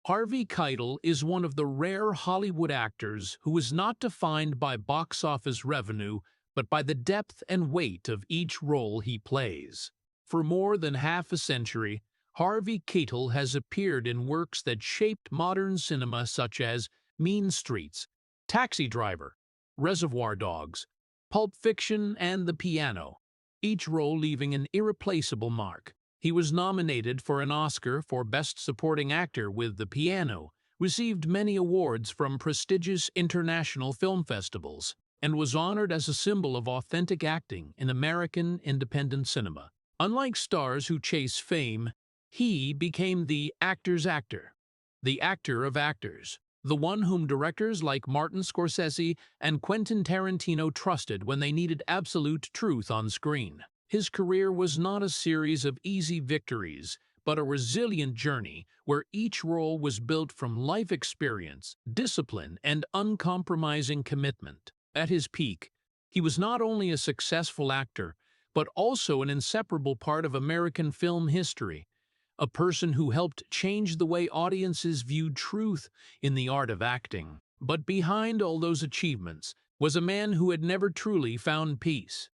Harvey Keitel is one of the rare Hollywood actors who is not defined by box office revenue, but by the depth and weight of each role he plays. For more than half a century, Harvey Keitel has appeared in works that shaped modern cinema such as Mean Streets, Taxi Driver, Reservoir Dogs, Pulp Fiction, and The Piano, each role leaving an irreplaceable mark. He was nominated for an Oscar for Best Supporting Actor with The Piano, received many awards from prestigious international film festivals, and was honored as a symbol of authentic acting in American independent cinema. Unlike stars who chase fame, he became the actor's actor, the actor of actors, the one whom directors like Martin Scorsese and Quentin Tarantino trusted when they needed absolute truth on screen. His career was not a series of easy victories, but a resilient journey where each role was built from life experience, discipline, and uncompromising commitment. At his peak, he was not only a successful actor, but also an inseparable part of American film history, a person who helped change the way audiences viewed truth in the art of acting. But behind all those achievements was a man who had never truly found peace.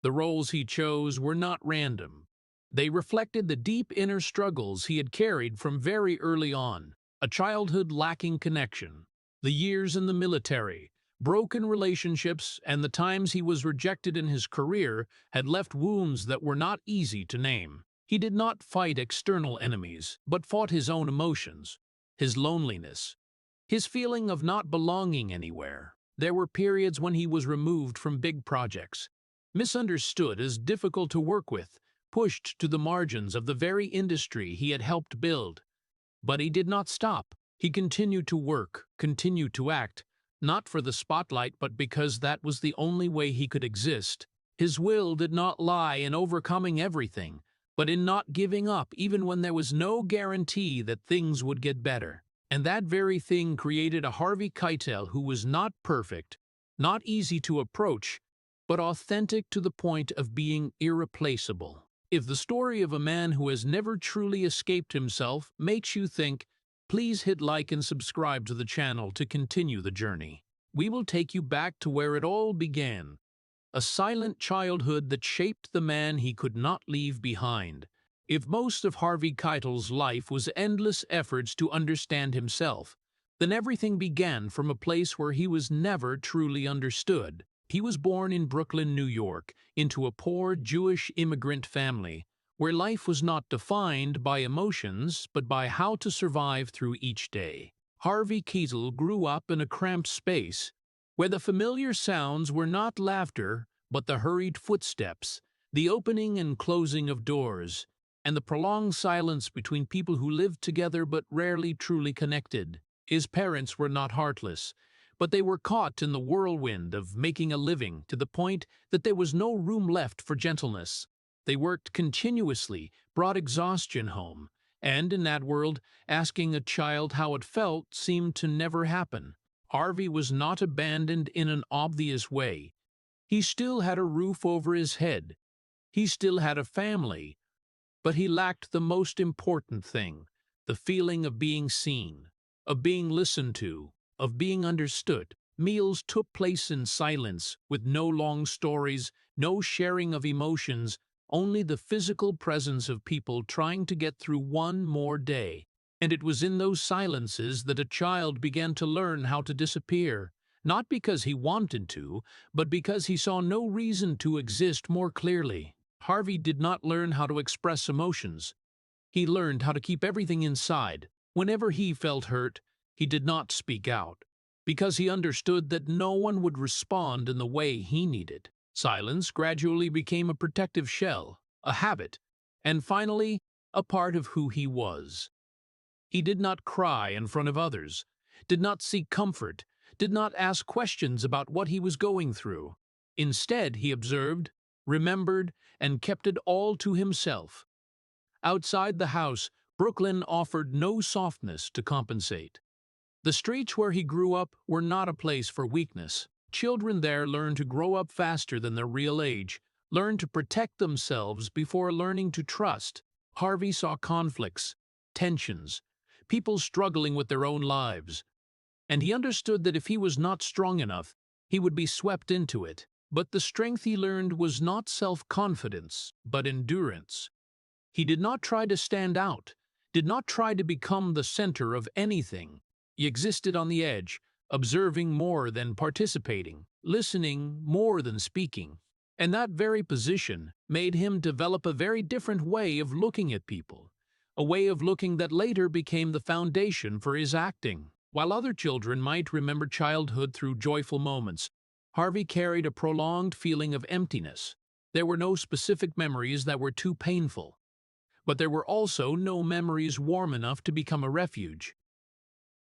The roles he chose were not random. They reflected the deep inner struggles he had carried from very early on: a childhood lacking connection, the years in the military, broken relationships, and the times he was rejected in his career had left wounds that were not easy to name. He did not fight external enemies, but fought his own emotions, his loneliness, his feeling of not belonging anywhere. There were periods when he was removed from big projects, misunderstood as difficult to work with, pushed to the margins of the very industry he had helped build. But he did not stop. He continued to work, continued to act, not for the spotlight but because that was the only way he could exist. His will did not lie in overcoming everything, but in not giving up even when there was no guarantee that things would get better. And that very thing created a Harvey Keitel who was not perfect, not easy to approach, but authentic to the point of being irreplaceable. If the story of a man who has never truly escaped himself makes you think, please hit like and subscribe to the channel to continue the journey. We will take you back to where it all began, a silent childhood that shaped the man he could not leave behind. If most of Harvey Keitel's life was endless efforts to understand himself, then everything began from a place where he was never truly understood. He was born in Brooklyn, New York, into a poor Jewish immigrant family, where life was not defined by emotions but by how to survive through each day. Harvey Keitel grew up in a cramped space, where the familiar sounds were not laughter but the hurried footsteps, the opening and closing of doors, and the prolonged silence between people who lived together but rarely truly connected. His parents were not heartless, but they were caught in the whirlwind of making a living to the point that there was no room left for gentleness. They worked continuously, brought exhaustion home, and in that world, asking a child how it felt seemed to never happen. Harvey was not abandoned in an obvious way. He still had a roof over his head. He still had a family. But he lacked the most important thing, the feeling of being seen, of being listened to, of being understood. Meals took place in silence, with no long stories, no sharing of emotions, only the physical presence of people trying to get through one more day. And it was in those silences that a child began to learn how to disappear, not because he wanted to, but because he saw no reason to exist more clearly. Harvey did not learn how to express emotions. He learned how to keep everything inside. Whenever he felt hurt, he did not speak out, because he understood that no one would respond in the way he needed. Silence gradually became a protective shell, a habit, and finally, a part of who he was. He did not cry in front of others, did not seek comfort, did not ask questions about what he was going through. Instead, he observed, remembered, and kept it all to himself. Outside the house, Brooklyn offered no softness to compensate. The streets where he grew up were not a place for weakness. Children there learned to grow up faster than their real age, learned to protect themselves before learning to trust. Harvey saw conflicts, tensions, people struggling with their own lives. And he understood that if he was not strong enough, he would be swept into it. But the strength he learned was not self-confidence, but endurance. He did not try to stand out, did not try to become the center of anything. He existed on the edge, observing more than participating, listening more than speaking. And that very position made him develop a very different way of looking at people, a way of looking that later became the foundation for his acting. While other children might remember childhood through joyful moments, Harvey carried a prolonged feeling of emptiness. There were no specific memories that were too painful, but there were also no memories warm enough to become a refuge.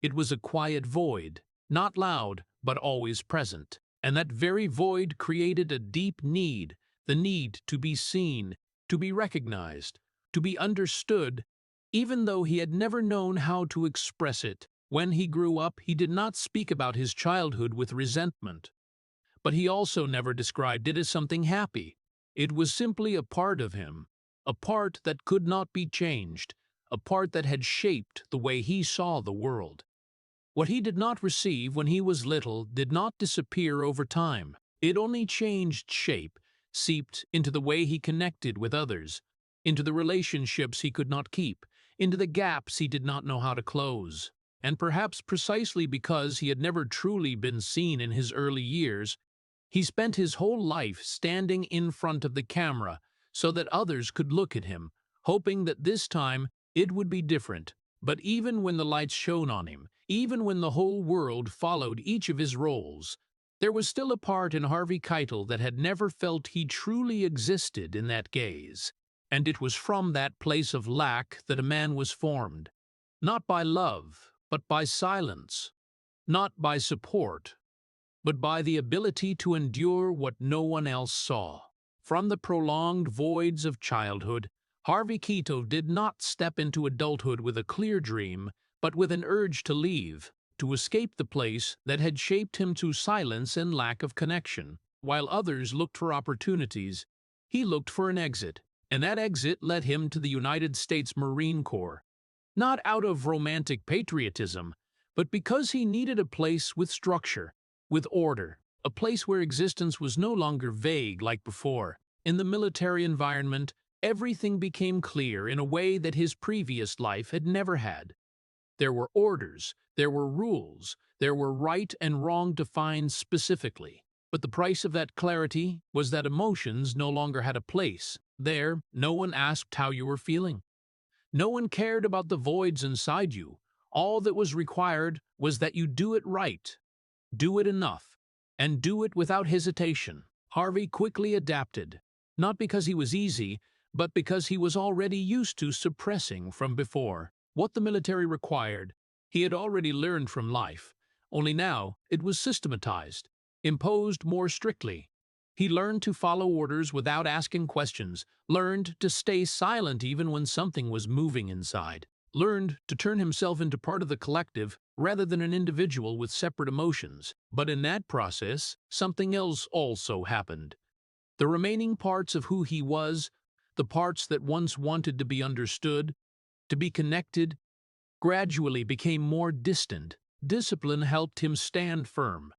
It was a quiet void, not loud, but always present. And that very void created a deep need, the need to be seen, to be recognized, to be understood, even though he had never known how to express it. When he grew up, he did not speak about his childhood with resentment. But he also never described it as something happy. It was simply a part of him, a part that could not be changed, a part that had shaped the way he saw the world. What he did not receive when he was little did not disappear over time. It only changed shape, seeped into the way he connected with others, into the relationships he could not keep, into the gaps he did not know how to close. And perhaps precisely because he had never truly been seen in his early years, he spent his whole life standing in front of the camera so that others could look at him, hoping that this time it would be different. But even when the lights shone on him, even when the whole world followed each of his roles, there was still a part in Harvey Keitel that had never felt he truly existed in that gaze. And it was from that place of lack that a man was formed, not by love, but by silence, not by support, but by the ability to endure what no one else saw. From the prolonged voids of childhood, Harvey Keitel did not step into adulthood with a clear dream, but with an urge to leave, to escape the place that had shaped him to silence and lack of connection. While others looked for opportunities, he looked for an exit, and that exit led him to the United States Marine Corps. Not out of romantic patriotism, but because he needed a place with structure, with order, a place where existence was no longer vague like before. In the military environment, everything became clear in a way that his previous life had never had. There were orders, there were rules, there were right and wrong defined specifically. But the price of that clarity was that emotions no longer had a place. There, no one asked how you were feeling. No one cared about the voids inside you. All that was required was that you do it right, do it enough, and do it without hesitation. Harvey quickly adapted, not because he was easy, but because he was already used to suppressing from before. What the military required, he had already learned from life, only now it was systematized, imposed more strictly. He learned to follow orders without asking questions, learned to stay silent even when something was moving inside, learned to turn himself into part of the collective rather than an individual with separate emotions. But in that process, something else also happened. The remaining parts of who he was, the parts that once wanted to be understood, to be connected, gradually became more distant. Discipline helped him stand firm,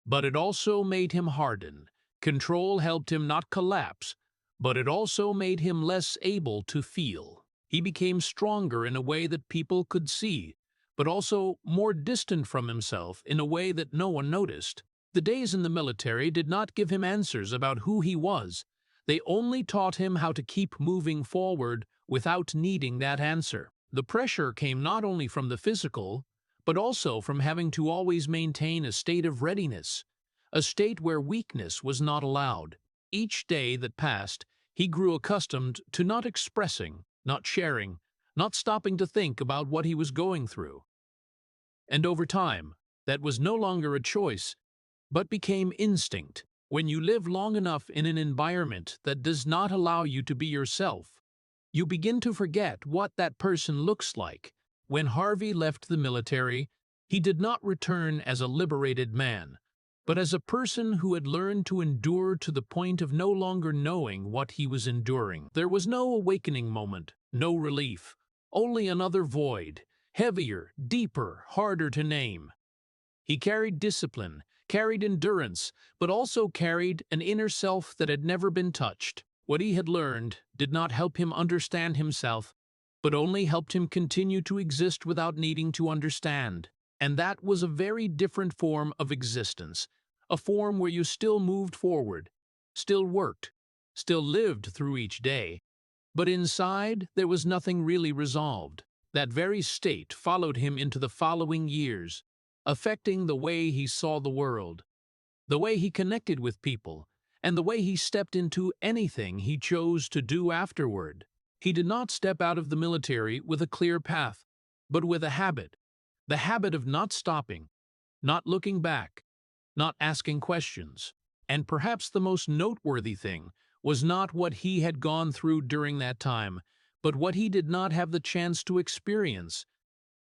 but it also made him harden. Control helped him not collapse, but it also made him less able to feel. He became stronger in a way that people could see, but also more distant from himself in a way that no one noticed. The days in the military did not give him answers about who he was. They only taught him how to keep moving forward without needing that answer. The pressure came not only from the physical, but also from having to always maintain a state of readiness, a state where weakness was not allowed. Each day that passed, he grew accustomed to not expressing, not sharing, not stopping to think about what he was going through. And over time, that was no longer a choice, but became instinct. When you live long enough in an environment that does not allow you to be yourself, you begin to forget what that person looks like. When Harvey left the military, he did not return as a liberated man, but as a person who had learned to endure to the point of no longer knowing what he was enduring. There was no awakening moment, no relief, only another void. heavier, deeper, harder to name. He carried discipline, carried endurance, but also carried an inner self that had never been touched. What he had learned did not help him understand himself, but only helped him continue to exist without needing to understand. And that was a very different form of existence, a form where you still moved forward, still worked, still lived through each day. But inside, there was nothing really resolved. That very state followed him into the following years, affecting the way he saw the world, the way he connected with people, and the way he stepped into anything he chose to do afterward. He did not step out of the military with a clear path, but with a habit, the habit of not stopping, not looking back, not asking questions. And perhaps the most noteworthy thing was not what he had gone through during that time, but what he did not have the chance to experience,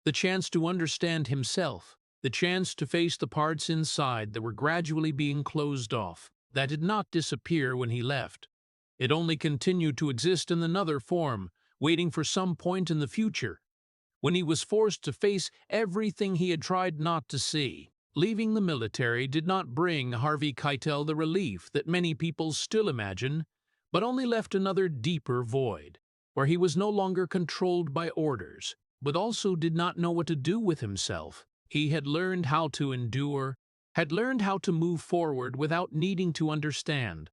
the chance to understand himself, the chance to face the parts inside that were gradually being closed off. That did not disappear when he left. It only continued to exist in another form, waiting for some point in the future, when he was forced to face everything he had tried not to see. Leaving the military did not bring Harvey Keitel the relief that many people still imagine, but only left another deeper void, where he was no longer controlled by orders, but also did not know what to do with himself. He had learned how to endure, had learned how to move forward without needing to understand.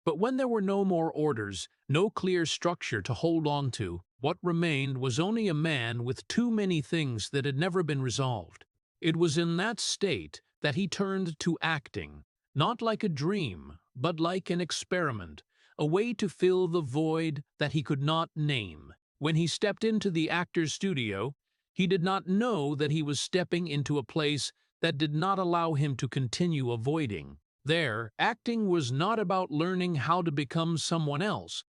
But when there were no more orders, no clear structure to hold on to, what remained was only a man with too many things that had never been resolved. It was in that state that he turned to acting, not like a dream, but like an experiment, a way to fill the void that he could not name. When he stepped into the actor's studio, he did not know that he was stepping into a place that did not allow him to continue avoiding. There, acting was not about learning how to become someone else,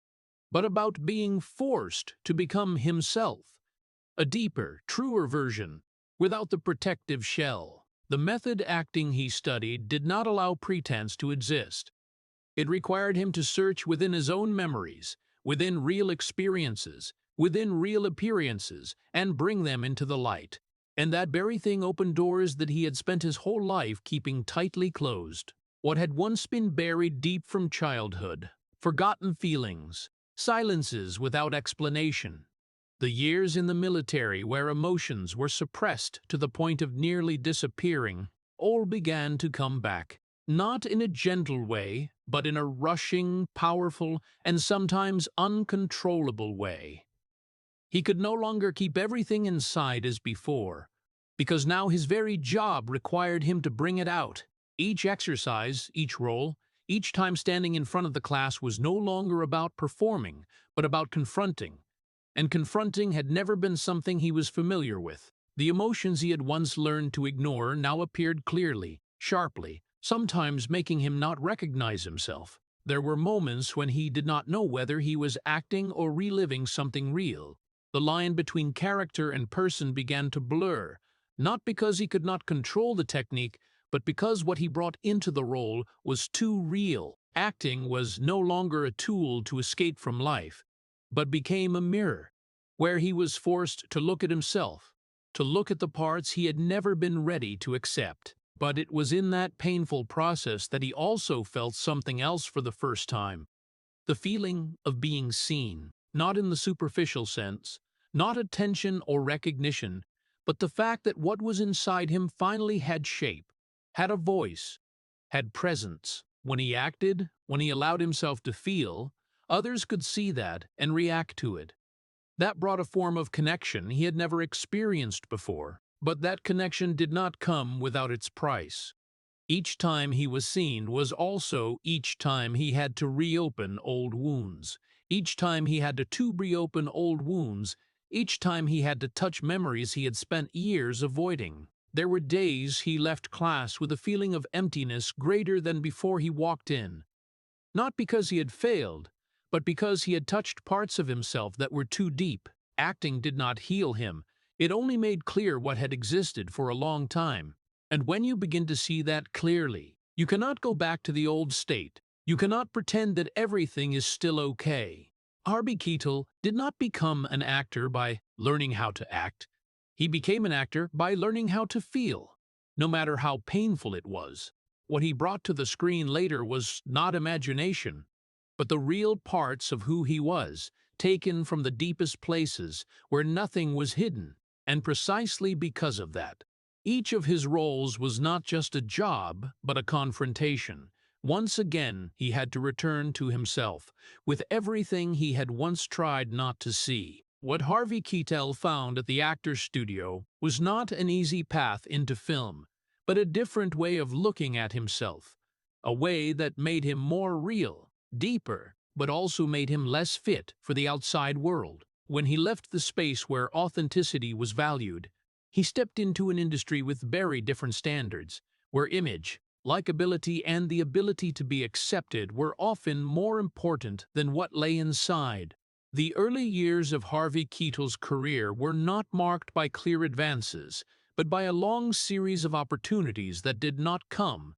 but about being forced to become himself, a deeper, truer version, without the protective shell. The method acting he studied did not allow pretense to exist. It required him to search within his own memories, within real experiences, within real appearances, and bring them into the light. And that very thing opened doors that he had spent his whole life keeping tightly closed. What had once been buried deep from childhood, forgotten feelings, silences without explanation, the years in the military where emotions were suppressed to the point of nearly disappearing, all began to come back. Not in a gentle way, but in a rushing, powerful, and sometimes uncontrollable way. He could no longer keep everything inside as before, because now his very job required him to bring it out. Each exercise, each role, each time standing in front of the class was no longer about performing, but about confronting. And confronting had never been something he was familiar with. The emotions he had once learned to ignore now appeared clearly, sharply, sometimes making him not recognize himself. There were moments when he did not know whether he was acting or reliving something real. The line between character and person began to blur, not because he could not control the technique, but because what he brought into the role was too real. Acting was no longer a tool to escape from life, but became a mirror, where he was forced to look at himself, to look at the parts he had never been ready to accept. But it was in that painful process that he also felt something else for the first time, the feeling of being seen, not in the superficial sense, not attention or recognition, but the fact that what was inside him finally had shape, had a voice, had presence. When he acted, when he allowed himself to feel, others could see that and react to it. That brought a form of connection he had never experienced before, but that connection did not come without its price. Each time he was seen was also each time he had to reopen old wounds. Each time he had to reopen old wounds, each time he had to touch memories he had spent years avoiding. There were days he left class with a feeling of emptiness greater than before he walked in. Not because he had failed, but because he had touched parts of himself that were too deep. Acting did not heal him. It only made clear what had existed for a long time. And when you begin to see that clearly, you cannot go back to the old state. You cannot pretend that everything is still okay. Harvey Keitel did not become an actor by learning how to act. He became an actor by learning how to feel, no matter how painful it was. What he brought to the screen later was not imagination, but the real parts of who he was, taken from the deepest places where nothing was hidden, and precisely because of that, each of his roles was not just a job, but a confrontation. Once again, he had to return to himself, with everything he had once tried not to see. What Harvey Keitel found at the actor's studio was not an easy path into film, but a different way of looking at himself, a way that made him more real, deeper, but also made him less fit for the outside world. When he left the space where authenticity was valued, he stepped into an industry with very different standards, where image, likability, and the ability to be accepted were often more important than what lay inside. The early years of Harvey Keitel's career were not marked by clear advances, but by a long series of opportunities that did not come,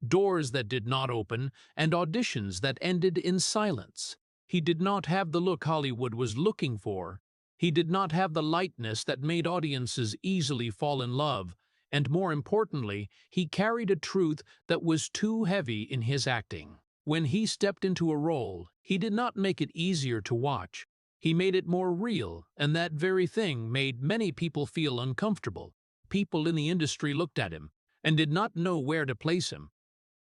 doors that did not open, and auditions that ended in silence. He did not have the look Hollywood was looking for. He did not have the lightness that made audiences easily fall in love, and more importantly, he carried a truth that was too heavy in his acting. When he stepped into a role, he did not make it easier to watch. He made it more real, and that very thing made many people feel uncomfortable. People in the industry looked at him and did not know where to place him.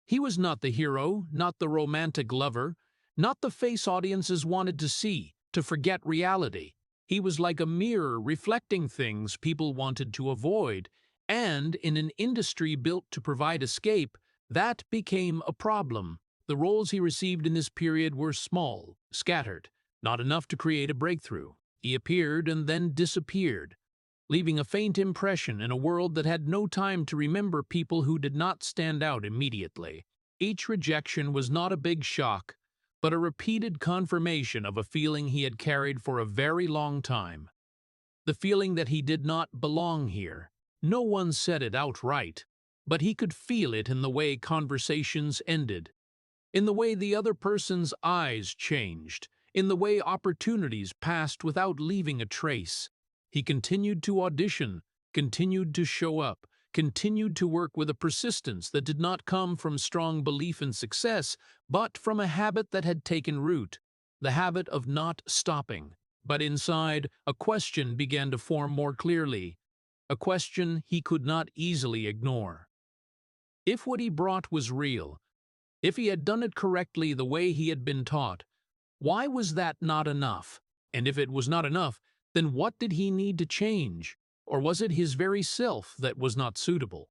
He was not the hero, not the romantic lover, not the face audiences wanted to see, to forget reality. He was like a mirror reflecting things people wanted to avoid, and in an industry built to provide escape, that became a problem. The roles he received in this period were small, scattered, not enough to create a breakthrough. He appeared and then disappeared, leaving a faint impression in a world that had no time to remember people who did not stand out immediately. Each rejection was not a big shock, but a repeated confirmation of a feeling he had carried for a very long time. The feeling that he did not belong here. No one said it outright, but he could feel it in the way conversations ended, in the way the other person's eyes changed, in the way opportunities passed without leaving a trace. He continued to audition, continued to show up, continued to work with a persistence that did not come from strong belief in success, but from a habit that had taken root, the habit of not stopping. But inside, a question began to form more clearly, a question he could not easily ignore. If what he brought was real, if he had done it correctly the way he had been taught, why was that not enough? And if it was not enough, then what did he need to change? Or was it his very self that was not suitable?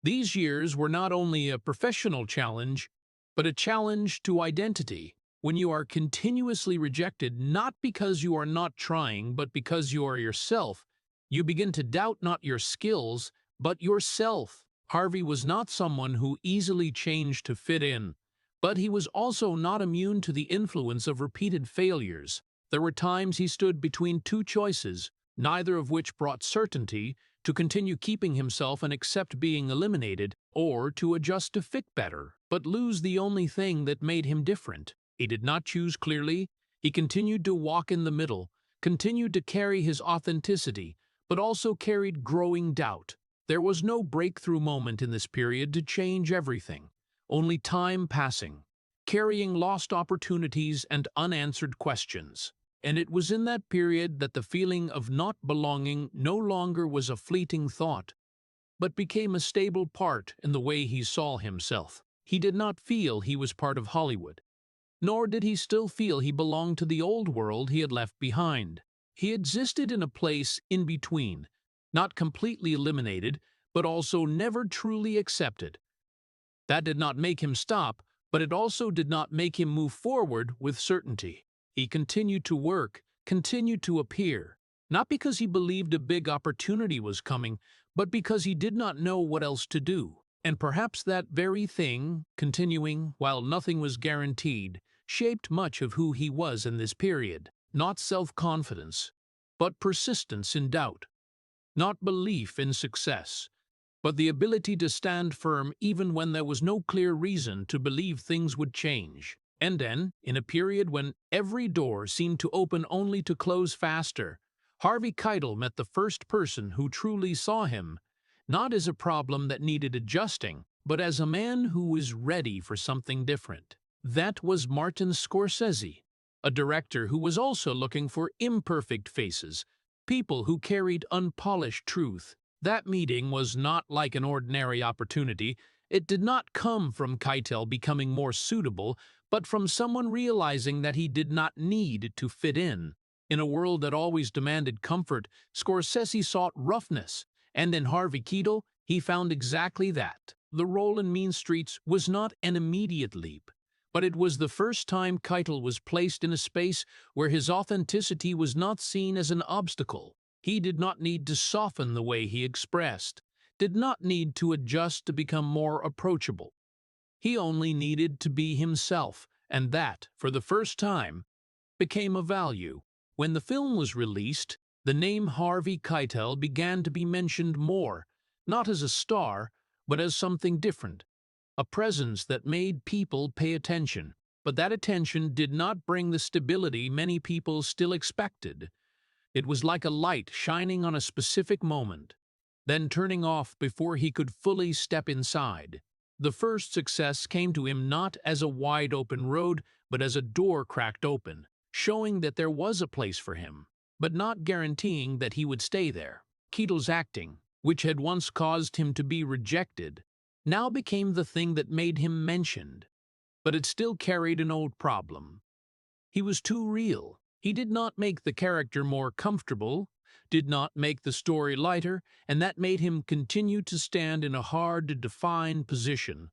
These years were not only a professional challenge, but a challenge to identity. When you are continuously rejected, not because you are not trying, but because you are yourself, you begin to doubt not your skills, but yourself. Harvey was not someone who easily changed to fit in, but he was also not immune to the influence of repeated failures. There were times he stood between two choices, neither of which brought certainty, to continue keeping himself and accept being eliminated, or to adjust to fit better, but lose the only thing that made him different. He did not choose clearly. He continued to walk in the middle, continued to carry his authenticity, but also carried growing doubt. There was no breakthrough moment in this period to change everything, only time passing, carrying lost opportunities and unanswered questions. And it was in that period that the feeling of not belonging no longer was a fleeting thought, but became a stable part in the way he saw himself. He did not feel he was part of Hollywood, nor did he still feel he belonged to the old world he had left behind. He existed in a place in between, not completely eliminated, but also never truly accepted. That did not make him stop, but it also did not make him move forward with certainty. He continued to work, continued to appear, not because he believed a big opportunity was coming, but because he did not know what else to do. And perhaps that very thing, continuing while nothing was guaranteed, shaped much of who he was in this period. Not self-confidence, but persistence in doubt. Not belief in success, but the ability to stand firm even when there was no clear reason to believe things would change. And then, in a period when every door seemed to open only to close faster, Harvey Keitel met the first person who truly saw him, not as a problem that needed adjusting, but as a man who was ready for something different. That was Martin Scorsese, a director who was also looking for imperfect faces, people who carried unpolished truth. That meeting was not like an ordinary opportunity. It did not come from Keitel becoming more suitable, but from someone realizing that he did not need to fit in. In a world that always demanded comfort, Scorsese sought roughness, and in Harvey Keitel, he found exactly that. The role in Mean Streets was not an immediate leap, but it was the first time Keitel was placed in a space where his authenticity was not seen as an obstacle. He did not need to soften the way he expressed, did not need to adjust to become more approachable. He only needed to be himself, and that, for the first time, became a value. When the film was released, the name Harvey Keitel began to be mentioned more, not as a star, but as something different, a presence that made people pay attention. But that attention did not bring the stability many people still expected. It was like a light shining on a specific moment, then turning off before he could fully step inside. The first success came to him not as a wide-open road, but as a door cracked open, showing that there was a place for him, but not guaranteeing that he would stay there. Keitel's acting, which had once caused him to be rejected, now became the thing that made him mentioned, but it still carried an old problem. He was too real. He did not make the character more comfortable, did not make the story lighter, and that made him continue to stand in a hard-to-define position.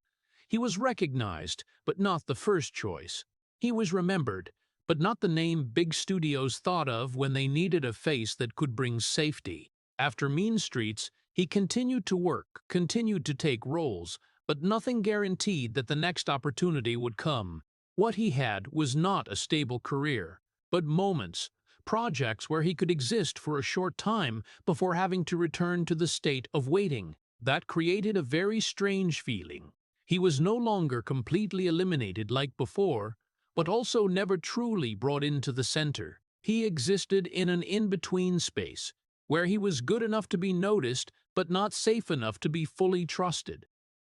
He was recognized, but not the first choice. He was remembered, but not the name big studios thought of when they needed a face that could bring safety. After Mean Streets, he continued to work, continued to take roles, but nothing guaranteed that the next opportunity would come. What he had was not a stable career, but moments, projects where he could exist for a short time before having to return to the state of waiting. That created a very strange feeling. He was no longer completely eliminated like before, but also never truly brought into the center. He existed in an in-between space, where he was good enough to be noticed, but not safe enough to be fully trusted.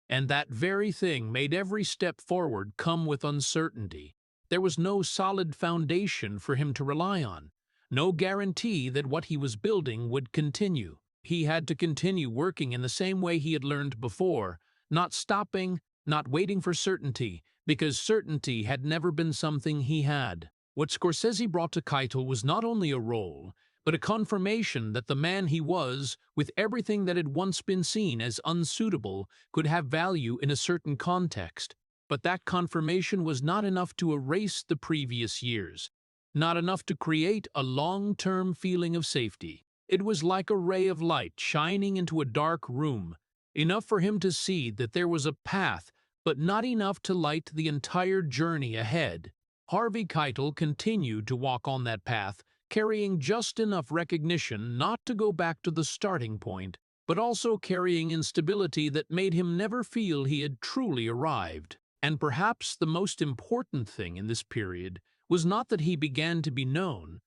And that very thing made every step forward come with uncertainty. There was no solid foundation for him to rely on, no guarantee that what he was building would continue. He had to continue working in the same way he had learned before, not stopping, not waiting for certainty, because certainty had never been something he had. What Scorsese brought to Keitel was not only a role, but a confirmation that the man he was, with everything that had once been seen as unsuitable, could have value in a certain context. But that confirmation was not enough to erase the previous years, not enough to create a long-term feeling of safety. It was like a ray of light shining into a dark room, enough for him to see that there was a path, but not enough to light the entire journey ahead. Harvey Keitel continued to walk on that path, carrying just enough recognition not to go back to the starting point, but also carrying instability that made him never feel he had truly arrived. And perhaps the most important thing in this period was not that he began to be known,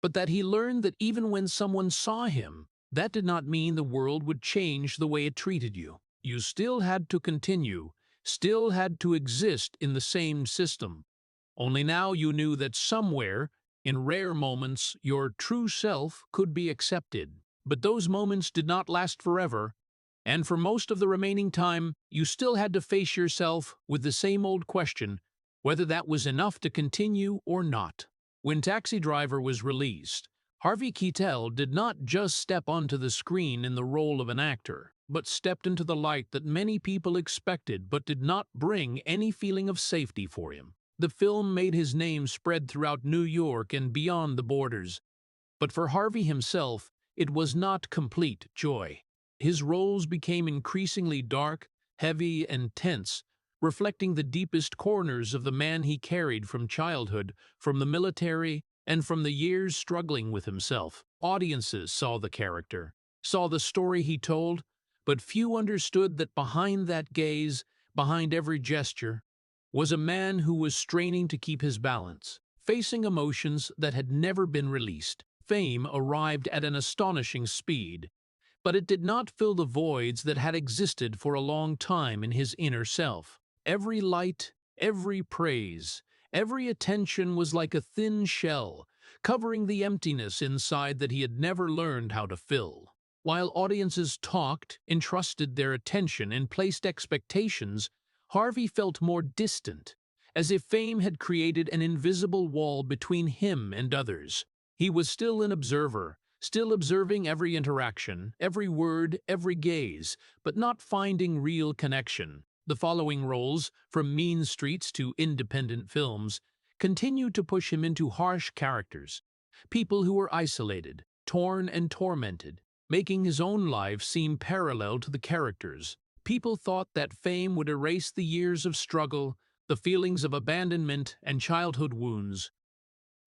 but that he learned that even when someone saw him, that did not mean the world would change the way it treated you. You still had to continue, still had to exist in the same system. Only now you knew that somewhere, in rare moments, your true self could be accepted. But those moments did not last forever, and for most of the remaining time, you still had to face yourself with the same old question, whether that was enough to continue or not. When Taxi Driver was released, Harvey Keitel did not just step onto the screen in the role of an actor, but stepped into the light that many people expected but did not bring any feeling of safety for him. The film made his name spread throughout New York and beyond the borders. But for Harvey himself, it was not complete joy. His roles became increasingly dark, heavy, and tense, reflecting the deepest corners of the man he carried from childhood, from the military, and from the years struggling with himself. Audiences saw the character, saw the story he told, but few understood that behind that gaze, behind every gesture, was a man who was straining to keep his balance, facing emotions that had never been released, fame arrived at an astonishing speed, but it did not fill the voids that had existed for a long time in his inner self. Every light, every praise, every attention was like a thin shell, covering the emptiness inside that he had never learned how to fill. While audiences talked, entrusted their attention, and placed expectations, Harvey felt more distant, as if fame had created an invisible wall between him and others. He was still an observer, still observing every interaction, every word, every gaze, but not finding real connection. The following roles, from mean streets to independent films, continued to push him into harsh characters, people who were isolated, torn and tormented, making his own life seem parallel to the characters. People thought that fame would erase the years of struggle, the feelings of abandonment and childhood wounds.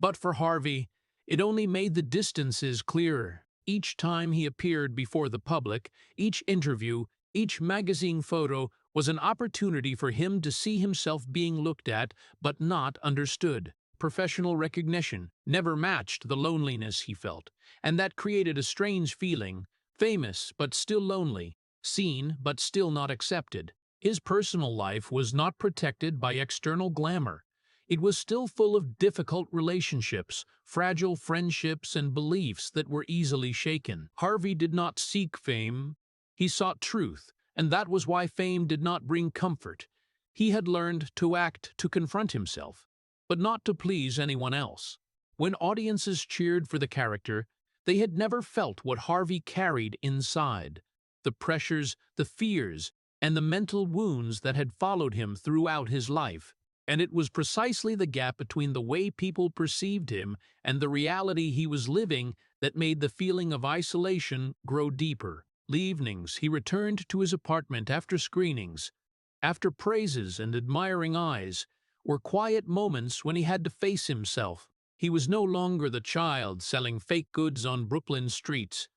But for Harvey, it only made the distances clearer. Each time he appeared before the public, each interview, each magazine photo was an opportunity for him to see himself being looked at but not understood. Professional recognition never matched the loneliness he felt, and that created a strange feeling, famous but still lonely, seen but still not accepted. His personal life was not protected by external glamour. It was still full of difficult relationships, fragile friendships, and beliefs that were easily shaken. Harvey did not seek fame. He sought truth, and that was why fame did not bring comfort. He had learned to act to confront himself, but not to please anyone else. When audiences cheered for the character, they had never felt what Harvey carried inside, the pressures, the fears, and the mental wounds that had followed him throughout his life. And it was precisely the gap between the way people perceived him and the reality he was living that made the feeling of isolation grow deeper. Evenings, he returned to his apartment after screenings, after praises and admiring eyes, were quiet moments when he had to face himself. He was no longer the child selling fake goods on Brooklyn streets,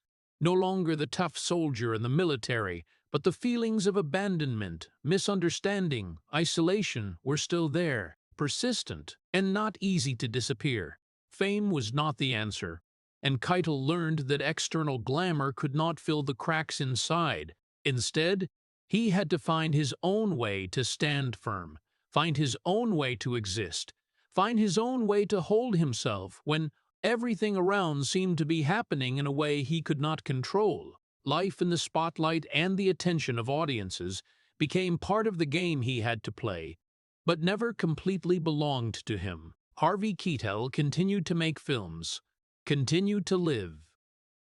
no longer the tough soldier in the military, but the feelings of abandonment, misunderstanding, isolation were still there, persistent, and not easy to disappear. Fame was not the answer, and Keitel learned that external glamour could not fill the cracks inside. Instead, he had to find his own way to stand firm, find his own way to exist, find his own way to hold himself when everything around seemed to be happening in a way he could not control. Life in the spotlight and the attention of audiences became part of the game he had to play, but never completely belonged to him. Harvey Keitel continued to make films, continued to live,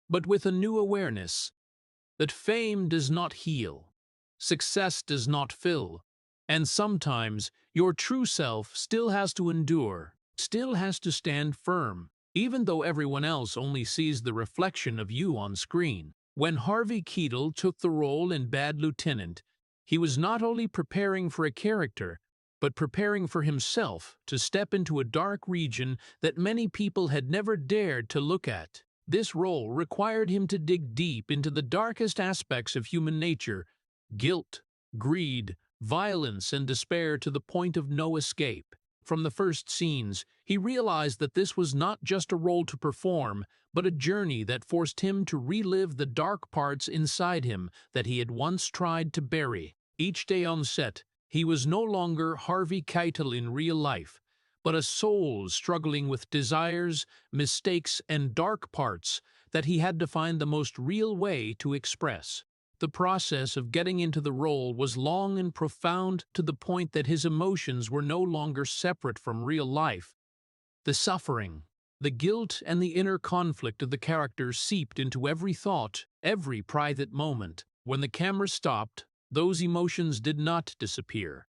but with a new awareness that fame does not heal, success does not fill, and sometimes your true self still has to endure, still has to stand firm, even though everyone else only sees the reflection of you on screen. When Harvey Keitel took the role in Bad Lieutenant, he was not only preparing for a character, but preparing for himself to step into a dark region that many people had never dared to look at. This role required him to dig deep into the darkest aspects of human nature, guilt, greed, violence, and despair to the point of no escape. From the first scenes, he realized that this was not just a role to perform, but a journey that forced him to relive the dark parts inside him that he had once tried to bury. Each day on set, he was no longer Harvey Keitel in real life, but a soul struggling with desires, mistakes, and dark parts that he had to find the most real way to express. The process of getting into the role was long and profound to the point that his emotions were no longer separate from real life. The suffering, the guilt, and the inner conflict of the character seeped into every thought, every private moment. When the camera stopped, those emotions did not disappear.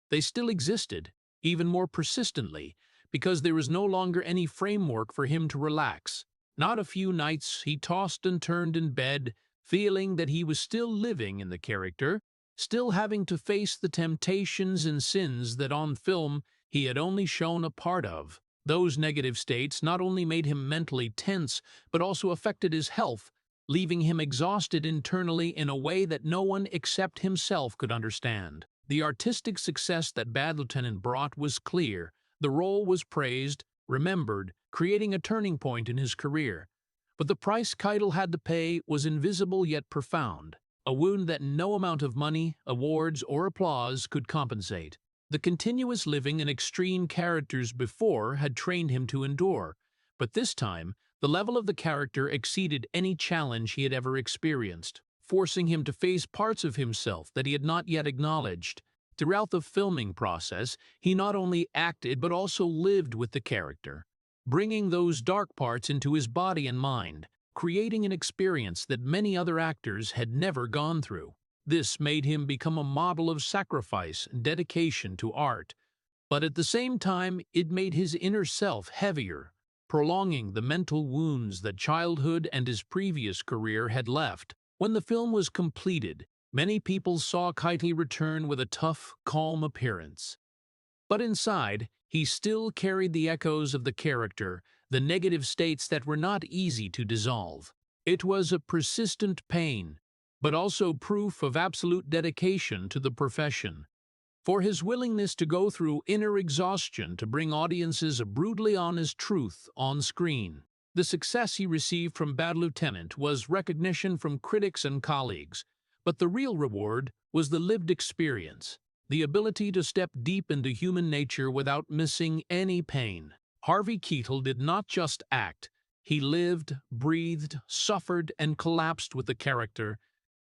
They still existed, even more persistently, because there was no longer any framework for him to relax. Not a few nights he tossed and turned in bed, feeling that he was still living in the character, still having to face the temptations and sins that on film he had only shown a part of. Those negative states not only made him mentally tense, but also affected his health, leaving him exhausted internally in a way that no one except himself could understand. The artistic success that Bad Lieutenant brought was clear. The role was praised, remembered, creating a turning point in his career. But the price Keitel had to pay was invisible yet profound, a wound that no amount of money, awards, or applause could compensate. The continuous living in extreme characters before had trained him to endure, but this time, the level of the character exceeded any challenge he had ever experienced, forcing him to face parts of himself that he had not yet acknowledged. Throughout the filming process, he not only acted but also lived with the character, bringing those dark parts into his body and mind, creating an experience that many other actors had never gone through. This made him become a model of sacrifice and dedication to art, but at the same time it made his inner self heavier, prolonging the mental wounds that childhood and his previous career had left. When the film was completed, many people saw Keitel return with a tough, calm appearance. But inside, he still carried the echoes of the character, the negative states that were not easy to dissolve. It was a persistent pain, but also proof of absolute dedication to the profession. For his willingness to go through inner exhaustion to bring audiences a brutally honest truth on screen. The success he received from Bad Lieutenant was recognition from critics and colleagues, but the real reward was the lived experience, the ability to step deep into human nature without missing any pain. Harvey Keitel did not just act, he lived, breathed, suffered, and collapsed with the character,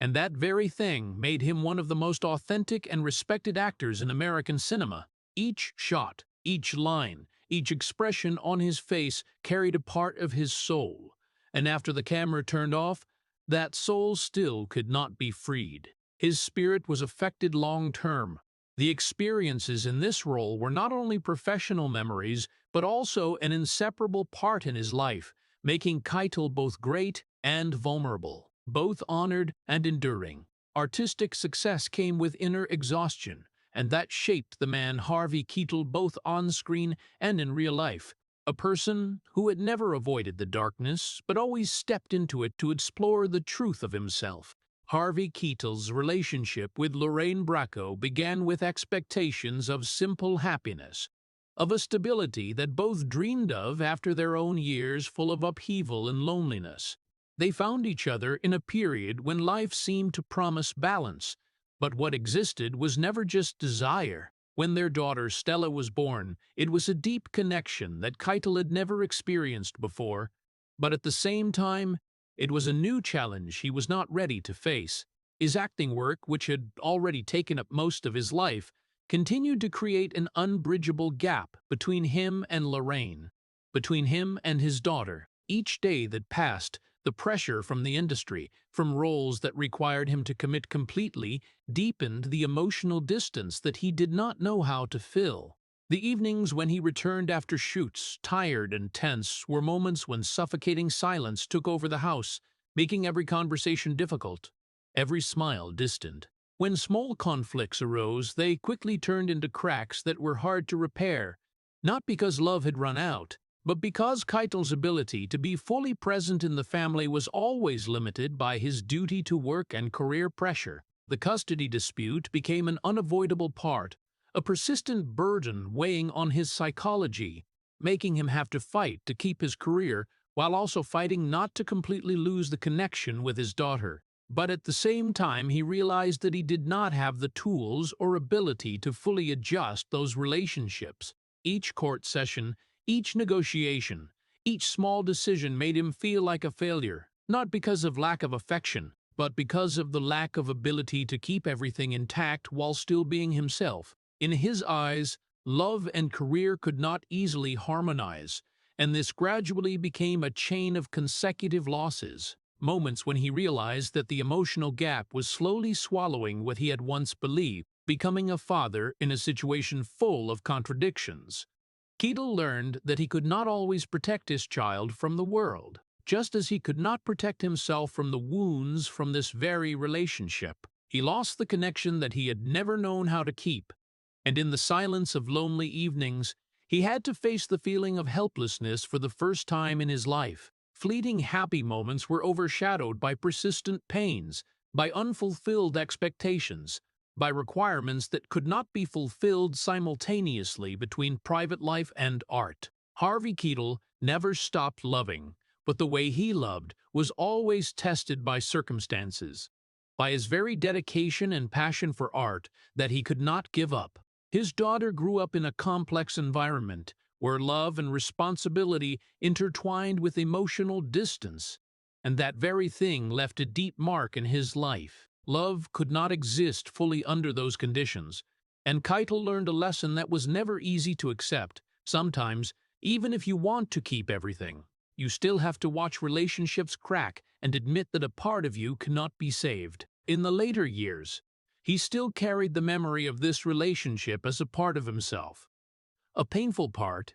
and that very thing made him one of the most authentic and respected actors in American cinema. Each shot, each line, each expression on his face carried a part of his soul, and after the camera turned off, that soul still could not be freed. His spirit was affected long-term. The experiences in this role were not only professional memories, but also an inseparable part in his life, making Keitel both great and vulnerable, both honored and enduring. Artistic success came with inner exhaustion, and that shaped the man Harvey Keitel both on screen and in real life, a person who had never avoided the darkness but always stepped into it to explore the truth of himself. Harvey Keitel's relationship with Lorraine Bracco began with expectations of simple happiness, of a stability that both dreamed of after their own years full of upheaval and loneliness. They found each other in a period when life seemed to promise balance, but what existed was never just desire. When their daughter Stella was born, it was a deep connection that Keitel had never experienced before, but at the same time, it was a new challenge he was not ready to face. His acting work, which had already taken up most of his life, continued to create an unbridgeable gap between him and Lorraine, between him and his daughter. Each day that passed, the pressure from the industry, from roles that required him to commit completely, deepened the emotional distance that he did not know how to fill. The evenings when he returned after shoots, tired and tense, were moments when suffocating silence took over the house, making every conversation difficult, every smile distant. When small conflicts arose, they quickly turned into cracks that were hard to repair, not because love had run out, but because Keitel's ability to be fully present in the family was always limited by his duty to work and career pressure. The custody dispute became an unavoidable part, a persistent burden weighing on his psychology, making him have to fight to keep his career while also fighting not to completely lose the connection with his daughter. But at the same time, he realized that he did not have the tools or ability to fully adjust those relationships. Each court session, each negotiation, each small decision made him feel like a failure, not because of lack of affection, but because of the lack of ability to keep everything intact while still being himself. In his eyes, love and career could not easily harmonize, and this gradually became a chain of consecutive losses, moments when he realized that the emotional gap was slowly swallowing what he had once believed, becoming a father in a situation full of contradictions. Keitel learned that he could not always protect his child from the world, just as he could not protect himself from the wounds from this very relationship. He lost the connection that he had never known how to keep, and in the silence of lonely evenings, he had to face the feeling of helplessness for the first time in his life. Fleeting happy moments were overshadowed by persistent pains, by unfulfilled expectations, by requirements that could not be fulfilled simultaneously between private life and art. Harvey Keitel never stopped loving, but the way he loved was always tested by circumstances, by his very dedication and passion for art that he could not give up. His daughter grew up in a complex environment where love and responsibility intertwined with emotional distance, and that very thing left a deep mark in his life. Love could not exist fully under those conditions, and Keitel learned a lesson that was never easy to accept. Sometimes, even if you want to keep everything, you still have to watch relationships crack and admit that a part of you cannot be saved. In the later years, he still carried the memory of this relationship as a part of himself. A painful part,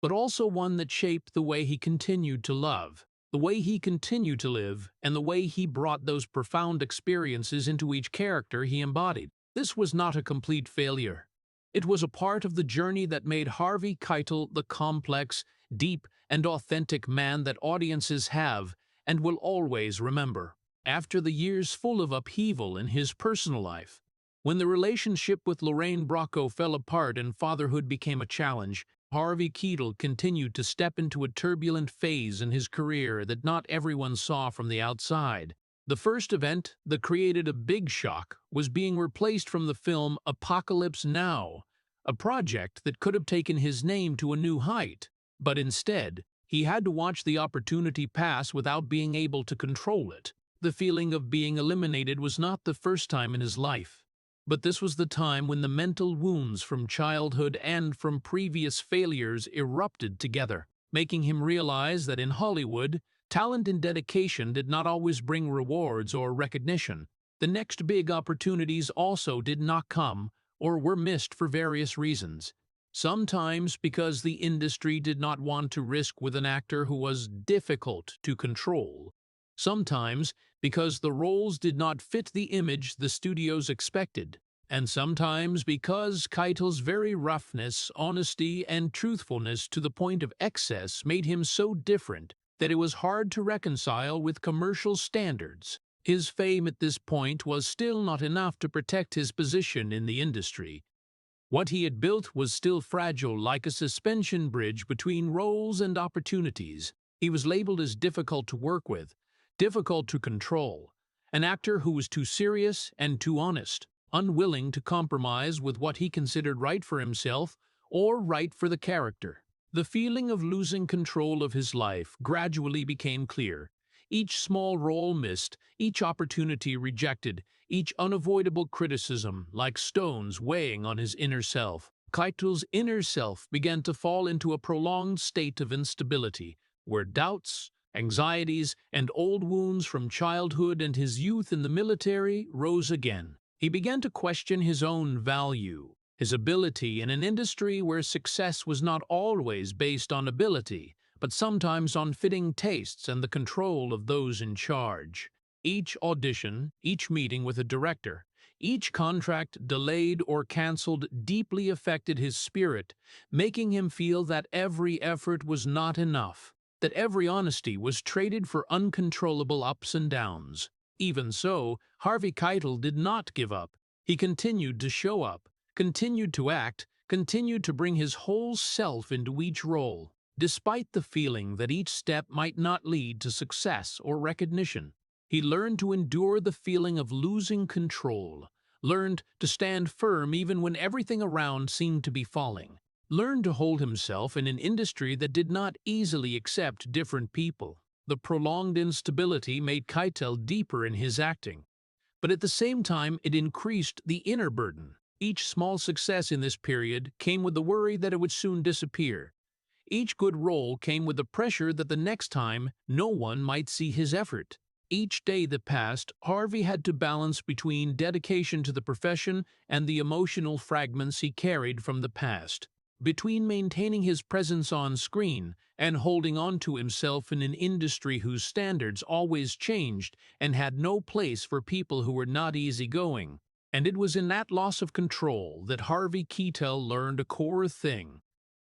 but also one that shaped the way he continued to love, the way he continued to live, and the way he brought those profound experiences into each character he embodied. This was not a complete failure. It was a part of the journey that made Harvey Keitel the complex, deep, and authentic man that audiences have and will always remember. After the years full of upheaval in his personal life, when the relationship with Lorraine Bracco fell apart and fatherhood became a challenge, Harvey Keitel continued to step into a turbulent phase in his career that not everyone saw from the outside. The first event that created a big shock was being replaced from the film Apocalypse Now, a project that could have taken his name to a new height. But instead, he had to watch the opportunity pass without being able to control it. The feeling of being eliminated was not the first time in his life. But this was the time when the mental wounds from childhood and from previous failures erupted together, making him realize that in Hollywood, talent and dedication did not always bring rewards or recognition. The next big opportunities also did not come or were missed for various reasons. Sometimes because the industry did not want to risk with an actor who was difficult to control. Sometimes because the roles did not fit the image the studios expected, and sometimes because Keitel's very roughness, honesty, and truthfulness to the point of excess made him so different that it was hard to reconcile with commercial standards. His fame at this point was still not enough to protect his position in the industry. What he had built was still fragile, like a suspension bridge between roles and opportunities. He was labeled as difficult to work with, difficult to control, an actor who was too serious and too honest, unwilling to compromise with what he considered right for himself or right for the character. The feeling of losing control of his life gradually became clear. Each small role missed, each opportunity rejected, each unavoidable criticism like stones weighing on his inner self. Keitel's inner self began to fall into a prolonged state of instability, where doubts, anxieties, and old wounds from childhood and his youth in the military rose again. He began to question his own value, his ability in an industry where success was not always based on ability, but sometimes on fitting tastes and the control of those in charge. Each audition, each meeting with a director, each contract delayed or canceled deeply affected his spirit, making him feel that every effort was not enough, that every honesty was traded for uncontrollable ups and downs. Even so, Harvey Keitel did not give up. He continued to show up, continued to act, continued to bring his whole self into each role, despite the feeling that each step might not lead to success or recognition. He learned to endure the feeling of losing control, learned to stand firm even when everything around seemed to be falling, learned to hold himself in an industry that did not easily accept different people. The prolonged instability made Keitel deeper in his acting, but at the same time it increased the inner burden. Each small success in this period came with the worry that it would soon disappear. Each good role came with the pressure that the next time no one might see his effort. Each day that passed, Harvey had to balance between dedication to the profession and the emotional fragments he carried from the past, between maintaining his presence on screen and holding on to himself in an industry whose standards always changed and had no place for people who were not easygoing. And it was in that loss of control that Harvey Keitel learned a core thing,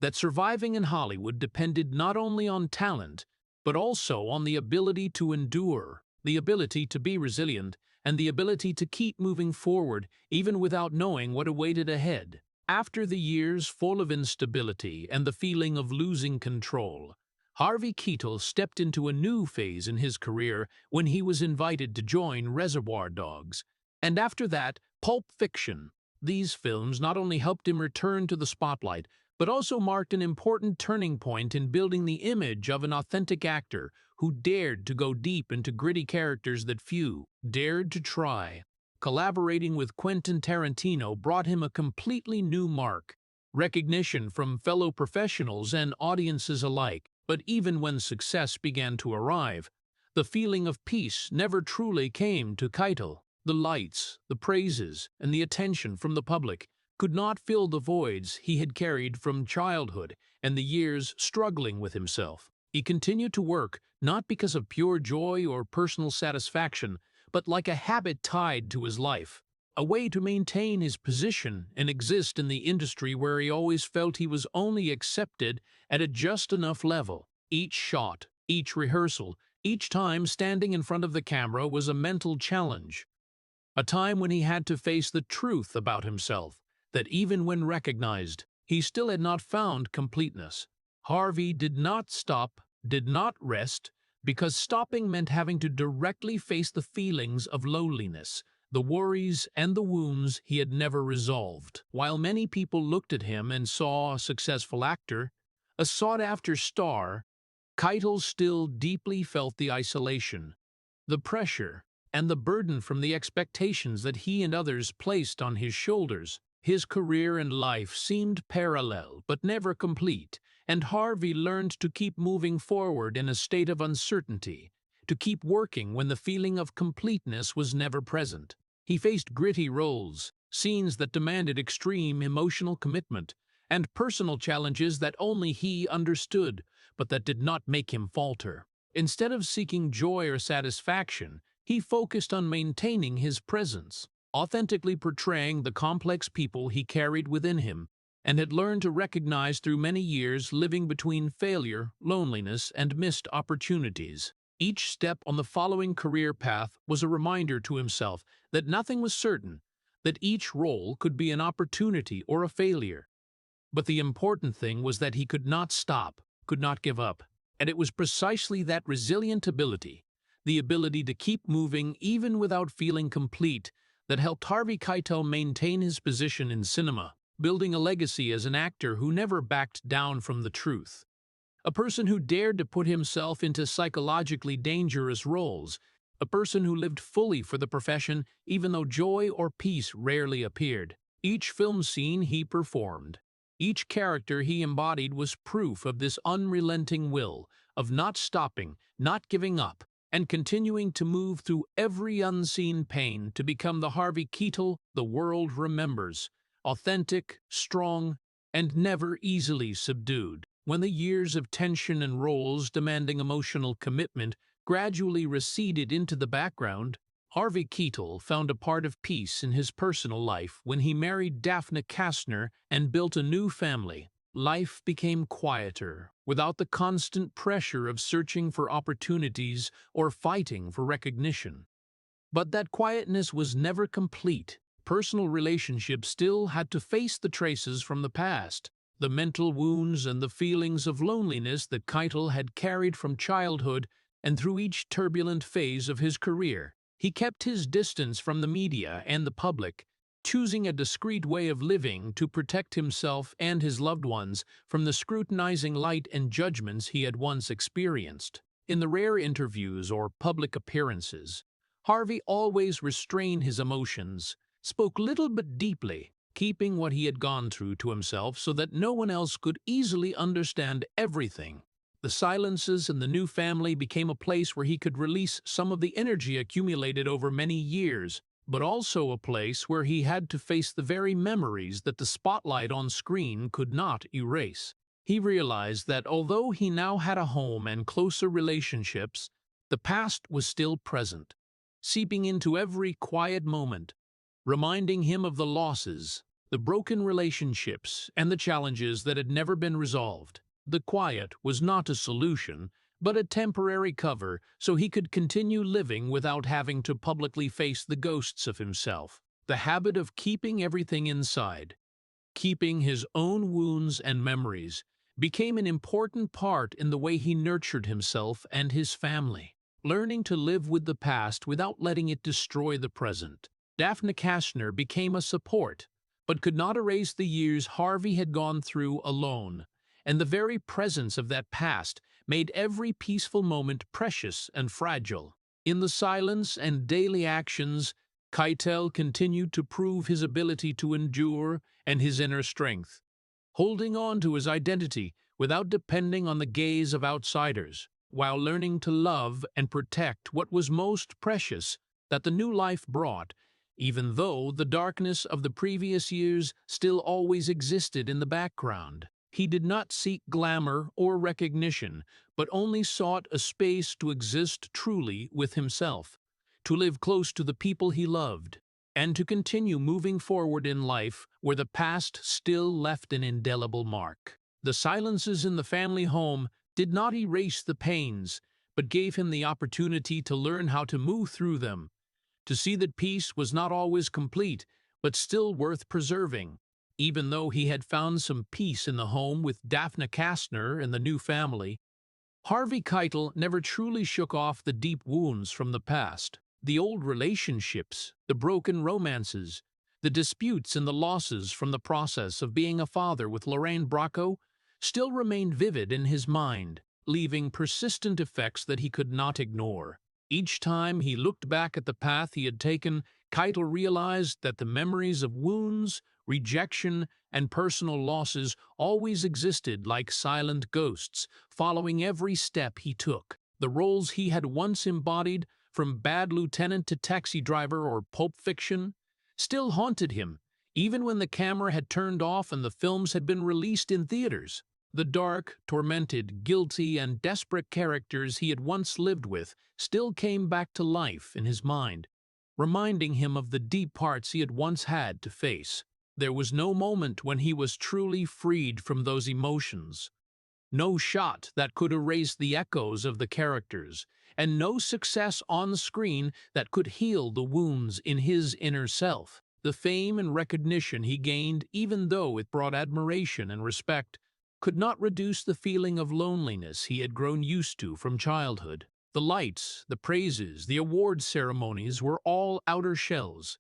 that surviving in Hollywood depended not only on talent, but also on the ability to endure, the ability to be resilient, and the ability to keep moving forward even without knowing what awaited ahead. After the years full of instability and the feeling of losing control, Harvey Keitel stepped into a new phase in his career when he was invited to join Reservoir Dogs, and after that, Pulp Fiction. These films not only helped him return to the spotlight, but also marked an important turning point in building the image of an authentic actor who dared to go deep into gritty characters that few dared to try. Collaborating with Quentin Tarantino brought him a completely new mark, recognition from fellow professionals and audiences alike. But even when success began to arrive, the feeling of peace never truly came to Keitel. The lights, the praises, and the attention from the public could not fill the voids he had carried from childhood and the years struggling with himself. He continued to work not because of pure joy or personal satisfaction, but like a habit tied to his life, a way to maintain his position and exist in the industry where he always felt he was only accepted at a just enough level. Each shot, each rehearsal, each time standing in front of the camera was a mental challenge, a time when he had to face the truth about himself, that even when recognized, he still had not found completeness. Harvey did not stop, did not rest, because stopping meant having to directly face the feelings of loneliness, the worries and the wounds he had never resolved. While many people looked at him and saw a successful actor, a sought-after star, Keitel still deeply felt the isolation, the pressure, and the burden from the expectations that he and others placed on his shoulders. His career and life seemed parallel but never complete, and Harvey learned to keep moving forward in a state of uncertainty, to keep working when the feeling of completeness was never present. He faced gritty roles, scenes that demanded extreme emotional commitment, and personal challenges that only he understood, but that did not make him falter. Instead of seeking joy or satisfaction, he focused on maintaining his presence, authentically portraying the complex people he carried within him, and had learned to recognize through many years living between failure, loneliness, and missed opportunities. Each step on the following career path was a reminder to himself that nothing was certain, that each role could be an opportunity or a failure. But the important thing was that he could not stop, could not give up, and it was precisely that resilient ability, the ability to keep moving even without feeling complete, that helped Harvey Keitel maintain his position in cinema, building a legacy as an actor who never backed down from the truth. A person who dared to put himself into psychologically dangerous roles, a person who lived fully for the profession even though joy or peace rarely appeared. Each film scene he performed, each character he embodied was proof of this unrelenting will, of not stopping, not giving up, and continuing to move through every unseen pain to become the Harvey Keitel the world remembers, authentic, strong, and never easily subdued. When the years of tension and roles demanding emotional commitment gradually receded into the background, Harvey Keitel found a part of peace in his personal life when he married Daphne Kastner and built a new family. Life became quieter, without the constant pressure of searching for opportunities or fighting for recognition. But that quietness was never complete. Personal relationships still had to face the traces from the past, the mental wounds and the feelings of loneliness that Keitel had carried from childhood and through each turbulent phase of his career. He kept his distance from the media and the public, choosing a discreet way of living to protect himself and his loved ones from the scrutinizing light and judgments he had once experienced. In the rare interviews or public appearances, Harvey always restrained his emotions, spoke little but deeply, keeping what he had gone through to himself so that no one else could easily understand everything. The silences in the new family became a place where he could release some of the energy accumulated over many years, but also a place where he had to face the very memories that the spotlight on screen could not erase. He realized that although he now had a home and closer relationships, the past was still present, seeping into every quiet moment, reminding him of the losses, the broken relationships, and the challenges that had never been resolved. The quiet was not a solution, but a temporary cover so he could continue living without having to publicly face the ghosts of himself. The habit of keeping everything inside, keeping his own wounds and memories, became an important part in the way he nurtured himself and his family, learning to live with the past without letting it destroy the present. Daphne Kastner became a support, but could not erase the years Harvey had gone through alone, and the very presence of that past made every peaceful moment precious and fragile. In the silence and daily actions, Keitel continued to prove his ability to endure and his inner strength, holding on to his identity without depending on the gaze of outsiders, while learning to love and protect what was most precious that the new life brought, even though the darkness of the previous years still always existed in the background. He did not seek glamour or recognition, but only sought a space to exist truly with himself, to live close to the people he loved, and to continue moving forward in life where the past still left an indelible mark. The silences in the family home did not erase the pains, but gave him the opportunity to learn how to move through them, to see that peace was not always complete, but still worth preserving. Even though he had found some peace in the home with Daphne Kastner and the new family, Harvey Keitel never truly shook off the deep wounds from the past. The old relationships, the broken romances, the disputes and the losses from the process of being a father with Lorraine Bracco still remained vivid in his mind, leaving persistent effects that he could not ignore. Each time he looked back at the path he had taken, Keitel realized that the memories of wounds, rejection, and personal losses always existed like silent ghosts, following every step he took. The roles he had once embodied, from Bad Lieutenant to Taxi Driver or Pulp Fiction, still haunted him, even when the camera had turned off and the films had been released in theaters. The dark, tormented, guilty, and desperate characters he had once lived with still came back to life in his mind, reminding him of the deep parts he had once had to face. There was no moment when he was truly freed from those emotions, no shot that could erase the echoes of the characters, and no success on screen that could heal the wounds in his inner self. The fame and recognition he gained, even though it brought admiration and respect, could not reduce the feeling of loneliness he had grown used to from childhood. The lights, the praises, the award ceremonies were all outer shells,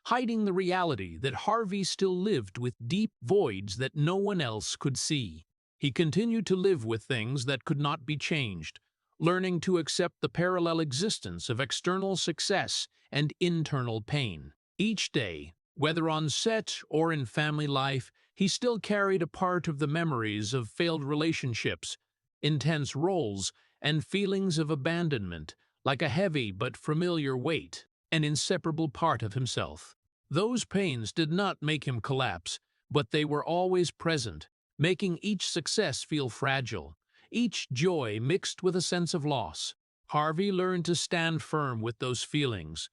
hiding the reality that Harvey still lived with deep voids that no one else could see. He continued to live with things that could not be changed, learning to accept the parallel existence of external success and internal pain. Each day, whether on set or in family life, he still carried a part of the memories of failed relationships, intense roles, and feelings of abandonment, like a heavy but familiar weight, an inseparable part of himself. Those pains did not make him collapse, but they were always present, making each success feel fragile, each joy mixed with a sense of loss. Harvey learned to stand firm with those feelings,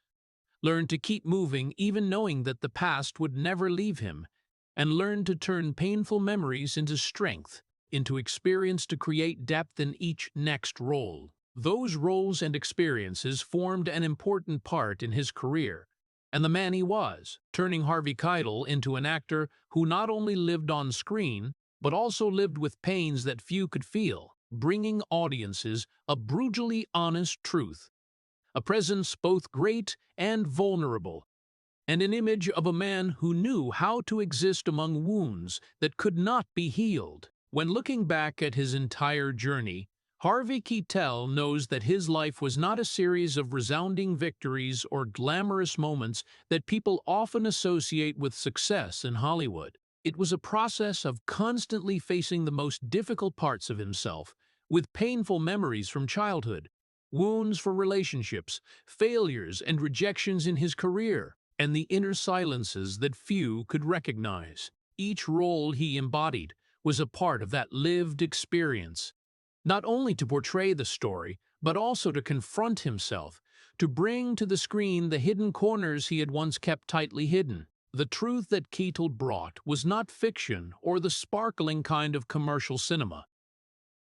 learned to keep moving even knowing that the past would never leave him, and learned to turn painful memories into strength, into experience to create depth in each next role. Those roles and experiences formed an important part in his career, and the man he was, turning Harvey Keitel into an actor who not only lived on screen, but also lived with pains that few could feel, bringing audiences a brutally honest truth, a presence both great and vulnerable, and an image of a man who knew how to exist among wounds that could not be healed. When looking back at his entire journey, Harvey Keitel knows that his life was not a series of resounding victories or glamorous moments that people often associate with success in Hollywood. It was a process of constantly facing the most difficult parts of himself, with painful memories from childhood, wounds for relationships, failures and rejections in his career, and the inner silences that few could recognize. Each role he embodied was a part of that lived experience, not only to portray the story, but also to confront himself, to bring to the screen the hidden corners he had once kept tightly hidden. The truth that Keitel brought was not fiction or the sparkling kind of commercial cinema,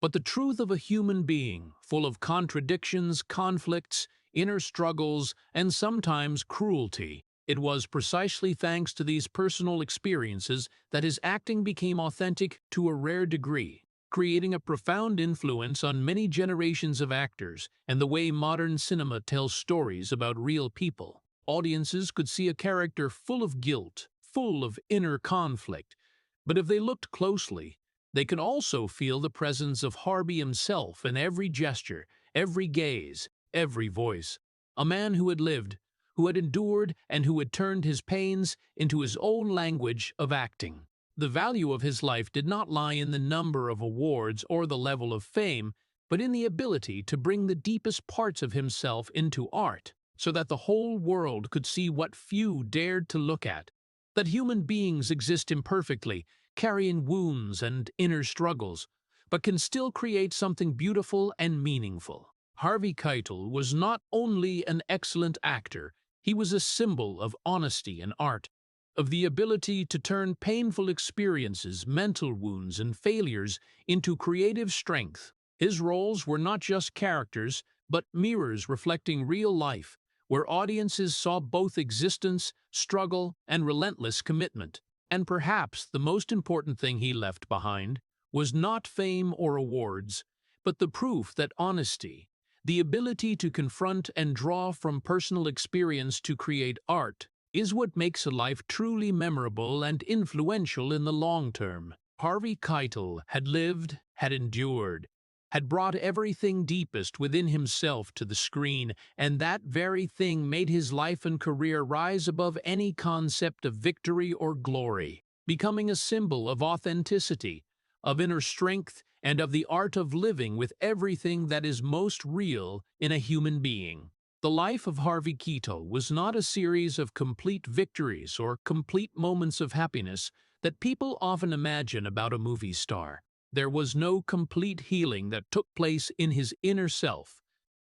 but the truth of a human being, full of contradictions, conflicts, inner struggles, and sometimes cruelty. It was precisely thanks to these personal experiences that his acting became authentic to a rare degree, creating a profound influence on many generations of actors and the way modern cinema tells stories about real people. Audiences could see a character full of guilt, full of inner conflict, but if they looked closely, they could also feel the presence of Harvey himself in every gesture, every gaze, every voice. A man who had lived, who had endured, and who had turned his pains into his own language of acting. The value of his life did not lie in the number of awards or the level of fame, but in the ability to bring the deepest parts of himself into art, so that the whole world could see what few dared to look at, that human beings exist imperfectly, carrying wounds and inner struggles, but can still create something beautiful and meaningful. Harvey Keitel was not only an excellent actor, he was a symbol of honesty and art, of the ability to turn painful experiences, mental wounds, and failures into creative strength. His roles were not just characters, but mirrors reflecting real life, where audiences saw both existence, struggle, and relentless commitment. And perhaps the most important thing he left behind was not fame or awards, but the proof that honesty, the ability to confront and draw from personal experience to create art, is what makes a life truly memorable and influential in the long term. Harvey Keitel had lived, had endured, had brought everything deepest within himself to the screen, and that very thing made his life and career rise above any concept of victory or glory, becoming a symbol of authenticity, of inner strength, and of the art of living with everything that is most real in a human being. The life of Harvey Keitel was not a series of complete victories or complete moments of happiness that people often imagine about a movie star. There was no complete healing that took place in his inner self,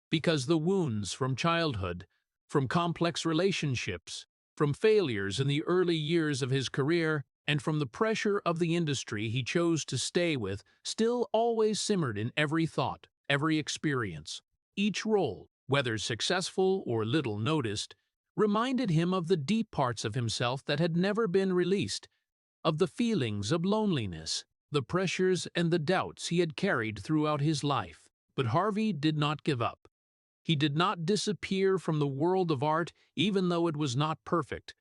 because the wounds from childhood, from complex relationships, from failures in the early years of his career, and from the pressure of the industry he chose to stay with, still always simmered in every thought, every experience. Each role, whether successful or little noticed, reminded him of the deep parts of himself that had never been released, of the feelings of loneliness, the pressures and the doubts he had carried throughout his life. But Harvey did not give up. He did not disappear from the world of art, even though it was not perfect,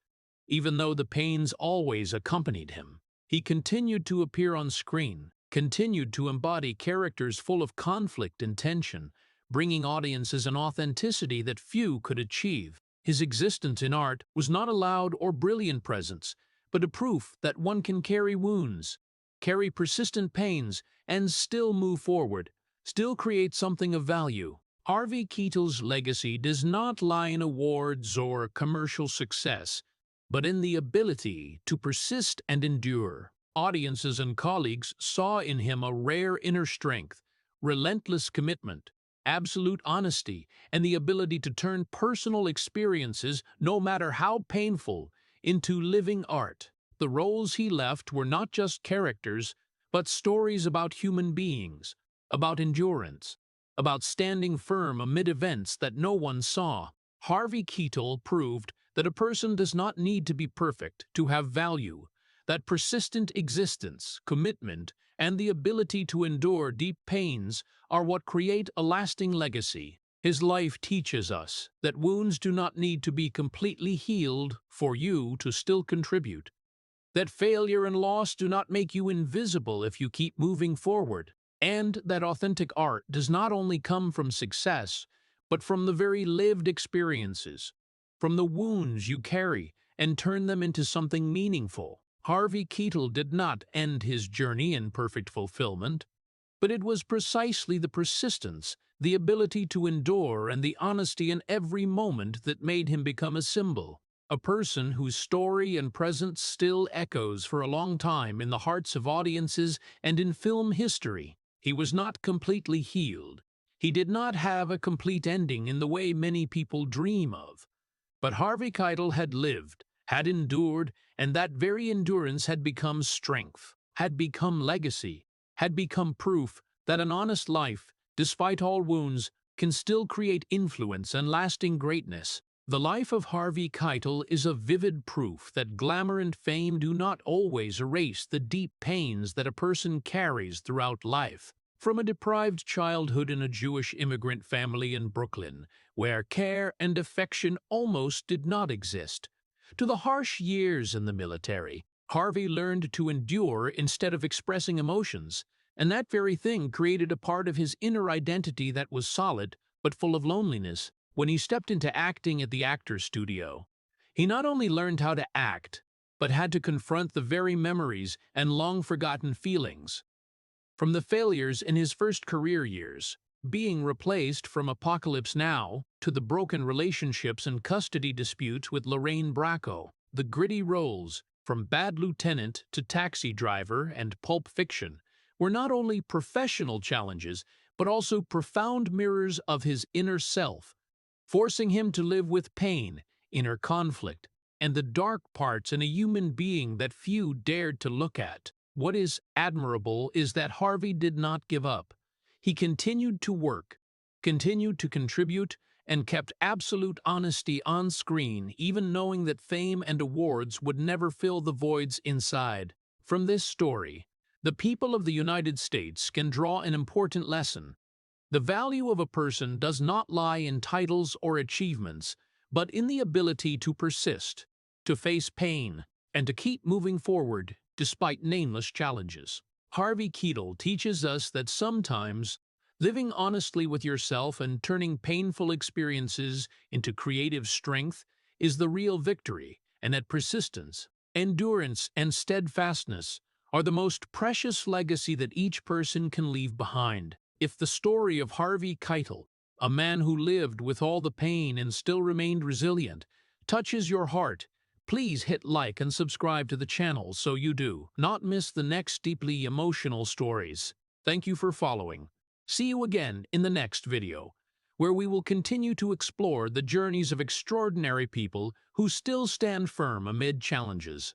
even though the pains always accompanied him. He continued to appear on screen, continued to embody characters full of conflict and tension, bringing audiences an authenticity that few could achieve. His existence in art was not a loud or brilliant presence, but a proof that one can carry wounds, carry persistent pains, and still move forward, still create something of value. Harvey Keitel's legacy does not lie in awards or commercial success, but in the ability to persist and endure. Audiences and colleagues saw in him a rare inner strength, relentless commitment, absolute honesty, and the ability to turn personal experiences, no matter how painful, into living art. The roles he left were not just characters, but stories about human beings, about endurance, about standing firm amid events that no one saw. Harvey Keitel proved that a person does not need to be perfect to have value, that persistent existence, commitment, and the ability to endure deep pains are what create a lasting legacy. His life teaches us that wounds do not need to be completely healed for you to still contribute, that failure and loss do not make you invisible if you keep moving forward, and that authentic art does not only come from success, but from the very lived experiences, from the wounds you carry, and turn them into something meaningful. Harvey Keitel did not end his journey in perfect fulfillment, but it was precisely the persistence, the ability to endure, and the honesty in every moment that made him become a symbol, a person whose story and presence still echoes for a long time in the hearts of audiences and in film history. He was not completely healed. He did not have a complete ending in the way many people dream of. But Harvey Keitel had lived, had endured, and that very endurance had become strength, had become legacy, had become proof that an honest life, despite all wounds, can still create influence and lasting greatness. The life of Harvey Keitel is a vivid proof that glamour and fame do not always erase the deep pains that a person carries throughout life. From a deprived childhood in a Jewish immigrant family in Brooklyn, where care and affection almost did not exist, to the harsh years in the military, Harvey learned to endure instead of expressing emotions, and that very thing created a part of his inner identity that was solid but full of loneliness. When he stepped into acting at the actor's studio, he not only learned how to act, but had to confront the very memories and long-forgotten feelings. From the failures in his first career years, being replaced from Apocalypse Now, to the broken relationships and custody disputes with Lorraine Bracco, the gritty roles, from Bad Lieutenant to Taxi Driver and Pulp Fiction, were not only professional challenges, but also profound mirrors of his inner self, forcing him to live with pain, inner conflict, and the dark parts in a human being that few dared to look at. What is admirable is that Harvey did not give up. He continued to work, continued to contribute, and kept absolute honesty on screen, even knowing that fame and awards would never fill the voids inside. From this story, the people of the United States can draw an important lesson. The value of a person does not lie in titles or achievements, but in the ability to persist, to face pain, and to keep moving forward despite nameless challenges. Harvey Keitel teaches us that sometimes living honestly with yourself and turning painful experiences into creative strength is the real victory, and that persistence, endurance, and steadfastness are the most precious legacy that each person can leave behind. If the story of Harvey Keitel, a man who lived with all the pain and still remained resilient, touches your heart, please hit like and subscribe to the channel so you do not miss the next deeply emotional stories. Thank you for following. See you again in the next video, where we will continue to explore the journeys of extraordinary people who still stand firm amid challenges.